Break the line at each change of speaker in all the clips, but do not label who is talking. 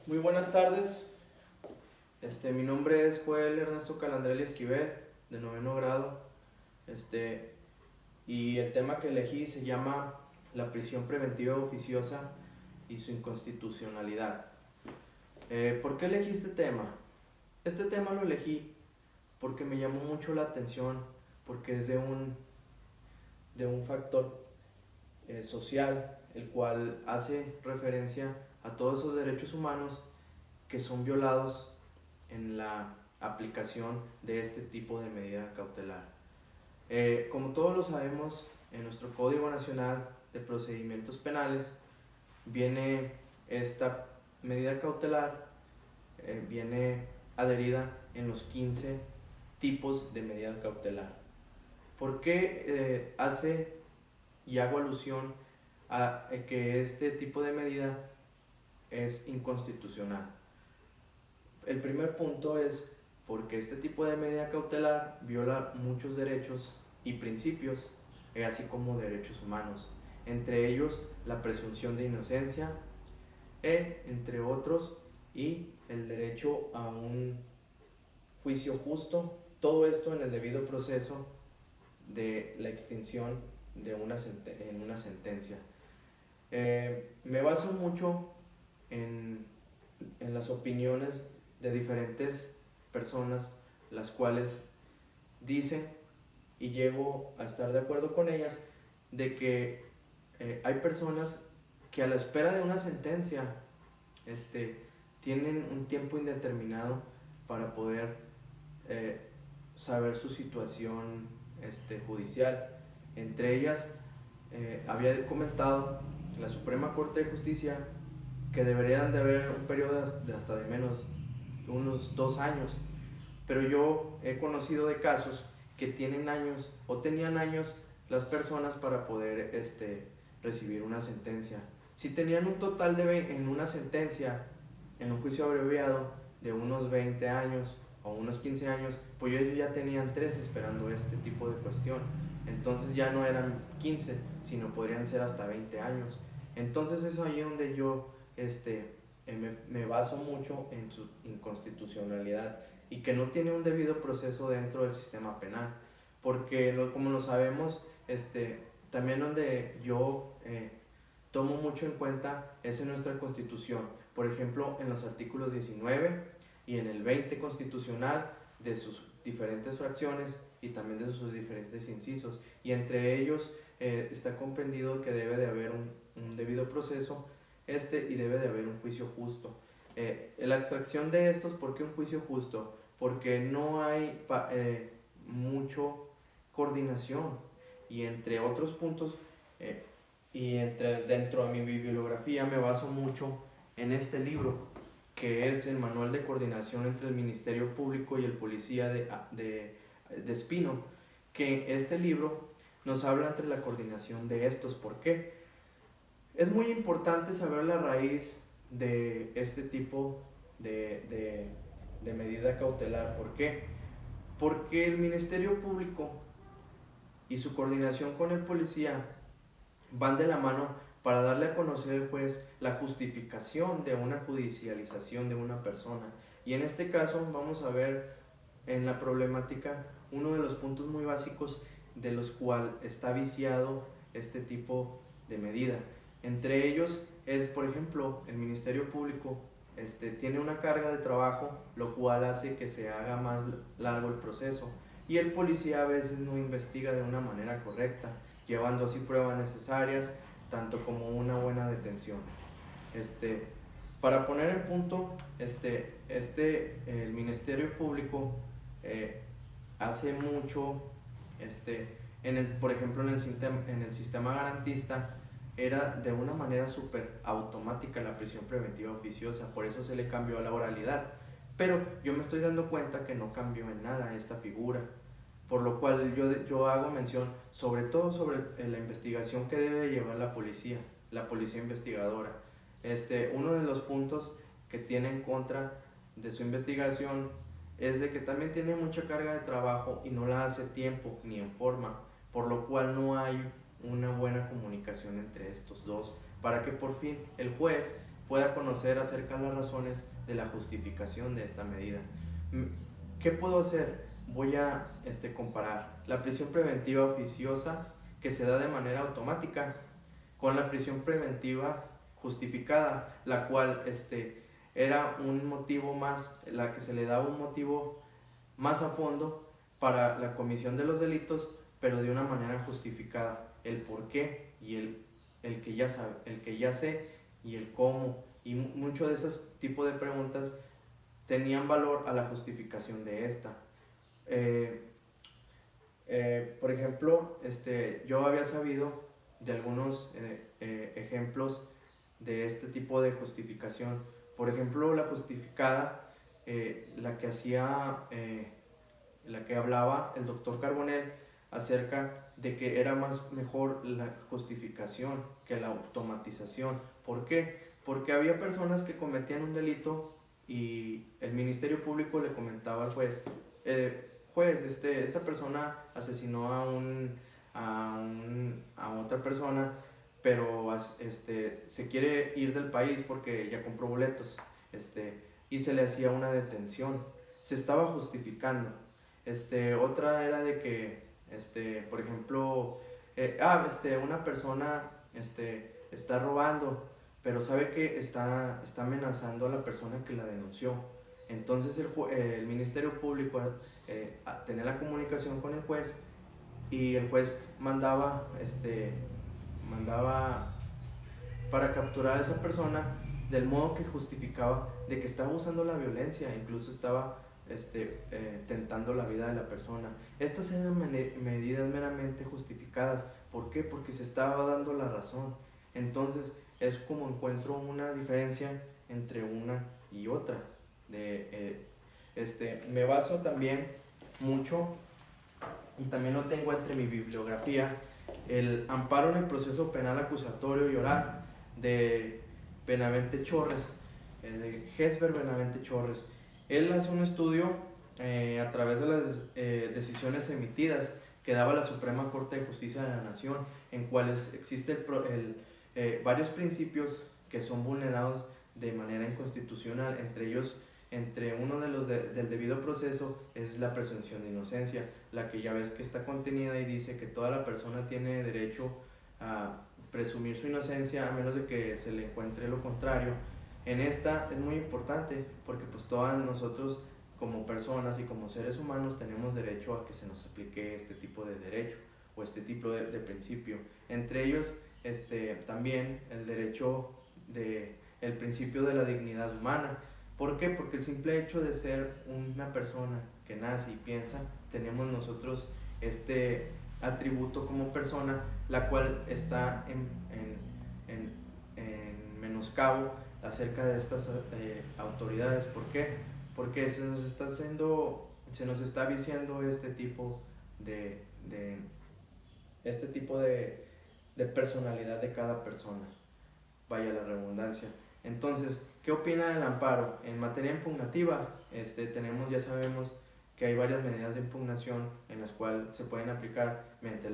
Muy buenas tardes. Mi nombre es Joel Ernesto Calandrelli Esquivel, de noveno grado. Este, y el tema que elegí se llama la prisión preventiva oficiosa y su inconstitucionalidad. ¿Por qué elegí este tema? Este tema lo elegí porque me llamó mucho la atención, porque es de un factor social, el cual hace referencia a todos esos derechos humanos que son violados en la aplicación de este tipo de medida cautelar. Como todos lo sabemos, en nuestro Código Nacional de Procedimientos Penales viene esta medida cautelar, viene adherida en los 15 tipos de medida cautelar. ¿Por qué hace y hago alusión a que este tipo de medida es inconstitucional? El primer punto es porque este tipo de medida cautelar viola muchos derechos y principios, así como derechos humanos, entre ellos la presunción de inocencia, entre otros, y el derecho a un juicio justo, todo esto en el debido proceso de la extinción de en una sentencia. Me baso mucho en las opiniones de diferentes personas, las cuales dicen, y llego a estar de acuerdo con ellas, de que hay personas que a la espera de una sentencia tienen un tiempo indeterminado para poder saber su situación judicial. Entre ellas, había comentado la Suprema Corte de Justicia que deberían de haber un periodo de hasta de menos unos 2 años, pero yo he conocido de casos que tienen años o tenían años las personas para poder recibir una sentencia. Si tenían un total en una sentencia, en un juicio abreviado, de unos 20 años o unos 15 años, pues ellos ya tenían 3 esperando este tipo de cuestión. Entonces ya no eran 15, sino podrían ser hasta 20 años. Entonces es ahí donde yo me baso mucho en su inconstitucionalidad y que no tiene un debido proceso dentro del sistema penal, porque como lo sabemos, también donde yo tomo mucho en cuenta es en nuestra Constitución, por ejemplo en los artículos 19 y en el 20 constitucional, de sus diferentes fracciones y también de sus diferentes incisos, y entre ellos está comprendido que debe de haber un debido proceso y debe de haber un juicio justo. La extracción de estos, ¿por qué un juicio justo? Porque no hay mucho coordinación, y entre otros puntos, dentro de mi bibliografía me baso mucho en este libro, que es el Manual de Coordinación entre el Ministerio Público y el Policía de Espino, que este libro nos habla entre la coordinación de estos. ¿Por qué? Es muy importante saber la raíz de este tipo de medida cautelar. ¿Por qué? Porque el Ministerio Público y su coordinación con el policía van de la mano para darle a conocer al juez la justificación de una judicialización de una persona. Y en este caso vamos a ver en la problemática uno de los puntos muy básicos de los cuales está viciado este tipo de medida. Entre ellos es, por ejemplo, el Ministerio Público tiene una carga de trabajo, lo cual hace que se haga más largo el proceso, y el policía a veces no investiga de una manera correcta, llevando así pruebas necesarias, tanto como una buena detención. Para poner en punto, el Ministerio Público hace mucho, por ejemplo, en el sistema garantista, era de una manera súper automática la prisión preventiva oficiosa, por eso se le cambió a la oralidad. Pero yo me estoy dando cuenta que no cambió en nada esta figura, por lo cual yo hago mención sobre todo sobre la investigación que debe llevar la policía investigadora. Uno de los puntos que tiene en contra de su investigación es de que también tiene mucha carga de trabajo y no la hace a tiempo ni en forma, por lo cual no hay una buena comunicación entre estos dos, para que por fin el juez pueda conocer acerca de las razones de la justificación de esta medida. ¿Qué puedo hacer? Voy a comparar la prisión preventiva oficiosa, que se da de manera automática, con la prisión preventiva justificada, la cual era un motivo más, la que se le daba un motivo más a fondo para la comisión de los delitos, pero de una manera justificada, el por qué y el que ya sabe, el que ya sé y el cómo, y mucho de esos tipos de preguntas tenían valor a la justificación de esta. Por ejemplo, yo había sabido de algunos ejemplos de este tipo de justificación. Por ejemplo, la justificada, la que hablaba el doctor Carbonell acerca de que era mejor la justificación que la automatización. ¿Por qué? Porque había personas que cometían un delito y el Ministerio Público le comentaba al juez, juez, esta persona asesinó a otra persona, pero se quiere ir del país porque ya compró boletos, y se le hacía una detención, se estaba justificando. Otra era de que, por ejemplo, una persona está robando, pero sabe que está amenazando a la persona que la denunció. Entonces el Ministerio Público tenía la comunicación con el juez, y el juez mandaba para capturar a esa persona del modo que justificaba de que estaba usando la violencia, incluso estaba tentando la vida de la persona. Estas eran medidas meramente justificadas. ¿Por qué? Porque se estaba dando la razón. Entonces es como encuentro una diferencia entre una y otra. Me baso también mucho, y también lo tengo entre mi bibliografía, el amparo en el proceso penal acusatorio y oral de Benavente Chorres, de Jesper Benavente Chorres. Él hace un estudio a través de las decisiones emitidas que daba la Suprema Corte de Justicia de la Nación, en cuales existen varios principios que son vulnerados de manera inconstitucional. Entre uno de los del debido proceso es la presunción de inocencia, la que ya ves que está contenida y dice que toda la persona tiene derecho a presumir su inocencia a menos de que se le encuentre lo contrario. En esta es muy importante porque pues todas nosotros como personas y como seres humanos tenemos derecho a que se nos aplique este tipo de derecho o este tipo de principio. Entre ellos también el derecho el principio de la dignidad humana. ¿Por qué? Porque el simple hecho de ser una persona que nace y piensa, tenemos nosotros este atributo como persona, la cual está en menoscabo acerca de estas autoridades. ¿Por qué? Porque se nos está viciando este tipo de personalidad de cada persona, vaya la redundancia. Entonces, ¿qué opina del amparo? En materia impugnativa, ya sabemos que hay varias medidas de impugnación en las cuales se pueden aplicar mediante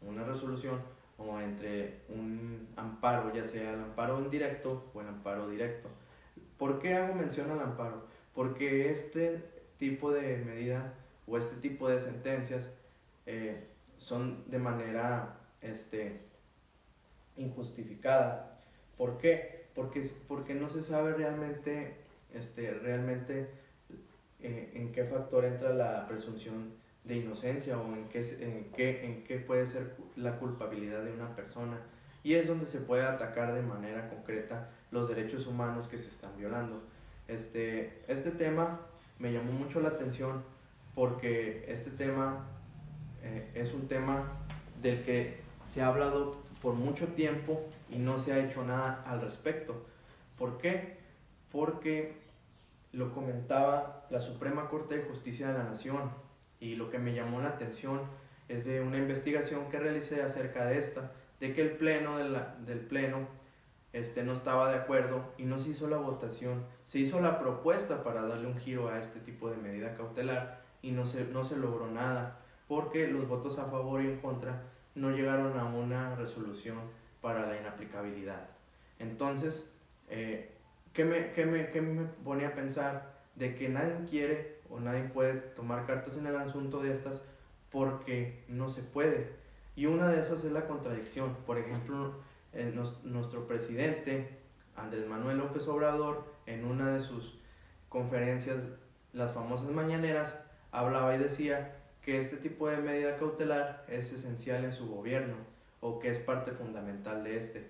una resolución o entre un amparo, ya sea el amparo indirecto o el amparo directo. ¿Por qué hago mención al amparo? Porque este tipo de medida o este tipo de sentencias son de manera injustificada. ¿Por qué? Porque no se sabe realmente en qué factor entra la presunción de inocencia o en qué puede ser la culpabilidad de una persona, y es donde se puede atacar de manera concreta los derechos humanos que se están violando. Este tema me llamó mucho la atención porque este tema es un tema del que se ha hablado por mucho tiempo y no se ha hecho nada al respecto. ¿Por qué? Porque lo comentaba la Suprema Corte de Justicia de la Nación, y lo que me llamó la atención es de una investigación que realicé acerca de de que el pleno del pleno no estaba de acuerdo y no se hizo la votación. Se hizo la propuesta para darle un giro a este tipo de medida cautelar y no se logró nada, porque los votos a favor y en contra no llegaron a una resolución para la inaplicabilidad. Entonces, ¿Qué me ponía a pensar? De que nadie quiere o nadie puede tomar cartas en el asunto de estas porque no se puede. Y una de esas es la contradicción. Por ejemplo, nuestro presidente, Andrés Manuel López Obrador, en una de sus conferencias, las famosas mañaneras, hablaba y decía que este tipo de medida cautelar es esencial en su gobierno o que es parte fundamental de este.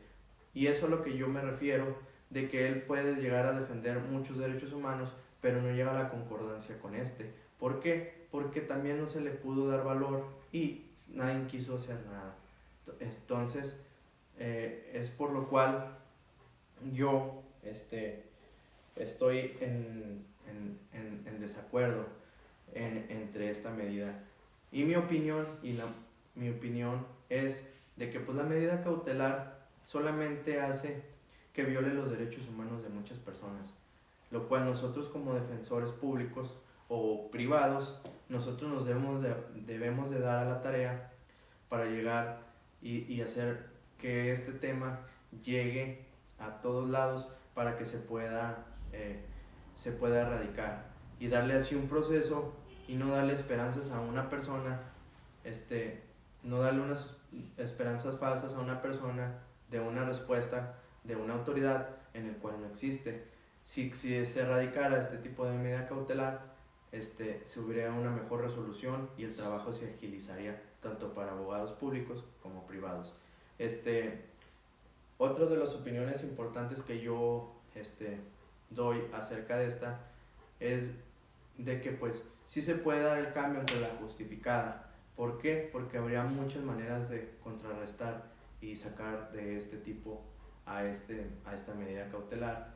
Y eso es a lo que yo me refiero, de que él puede llegar a defender muchos derechos humanos, pero no llega a la concordancia con este. ¿Por qué? Porque también no se le pudo dar valor y nadie quiso hacer nada. Entonces, es por lo cual yo estoy en desacuerdo entre esta medida. Y mi opinión es de que pues, la medida cautelar solamente hace que viole los derechos humanos de muchas personas, lo cual nosotros como defensores públicos o privados, nosotros nos debemos de dar a la tarea para llegar y hacer que este tema llegue a todos lados para que se pueda erradicar y darle así un proceso y no darle esperanzas a una persona, no darle unas esperanzas falsas a una persona de una respuesta de una autoridad en el cual no existe. Si se erradicara este tipo de medida cautelar, se hubiera una mejor resolución y el trabajo se agilizaría tanto para abogados públicos como privados. Otra de las opiniones importantes que yo doy acerca de esta es de que pues sí se puede dar el cambio entre la justificada. ¿Por qué? Porque habría muchas maneras de contrarrestar y sacar de este tipo a esta medida cautelar,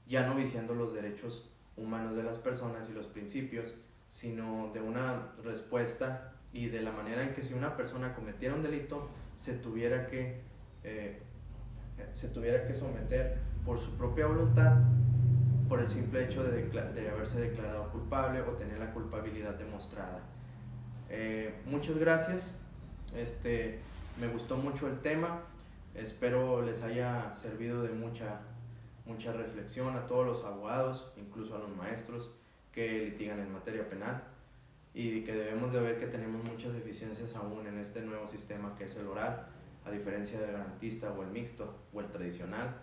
ya no viciando los derechos humanos de las personas y los principios, sino de una respuesta y de la manera en que si una persona cometiera un delito se tuviera que someter por su propia voluntad, por el simple hecho de haberse declarado culpable o tener la culpabilidad demostrada. Muchas gracias, me gustó mucho el tema, espero les haya servido de mucha reflexión a todos los abogados, incluso a los maestros que litigan en materia penal, y que debemos de ver que tenemos muchas deficiencias aún en este nuevo sistema que es el oral, a diferencia del garantista o el mixto o el tradicional,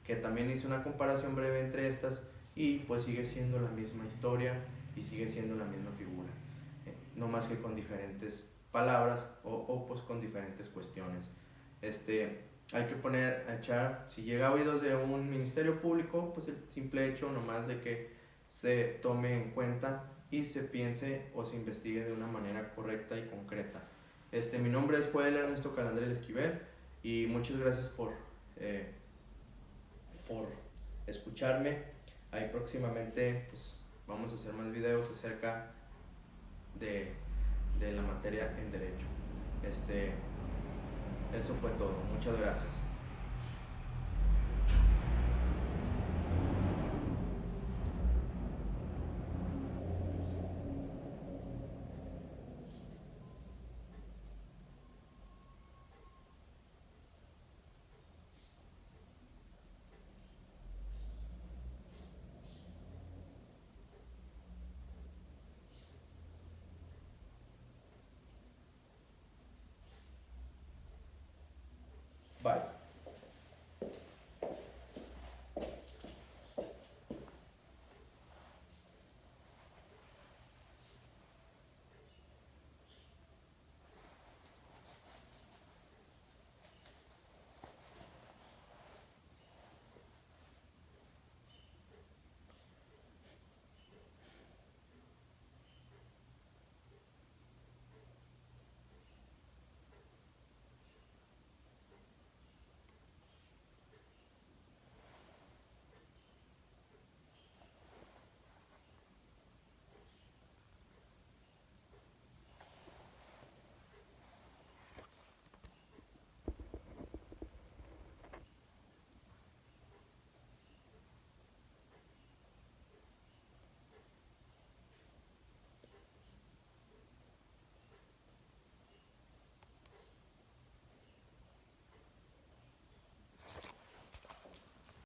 que también hice una comparación breve entre estas y pues sigue siendo la misma historia y sigue siendo la misma figura, no más que con diferentes palabras o pues con diferentes cuestiones. Hay que echar, si llega a oídos de un ministerio público, pues el simple hecho nomás de que se tome en cuenta y se piense o se investigue de una manera correcta y concreta. Mi nombre es Joel Ernesto Calandrel Esquivel y muchas gracias por escucharme. Ahí próximamente pues, vamos a hacer más videos acerca de la materia en derecho. Eso fue todo. Muchas gracias. Bye.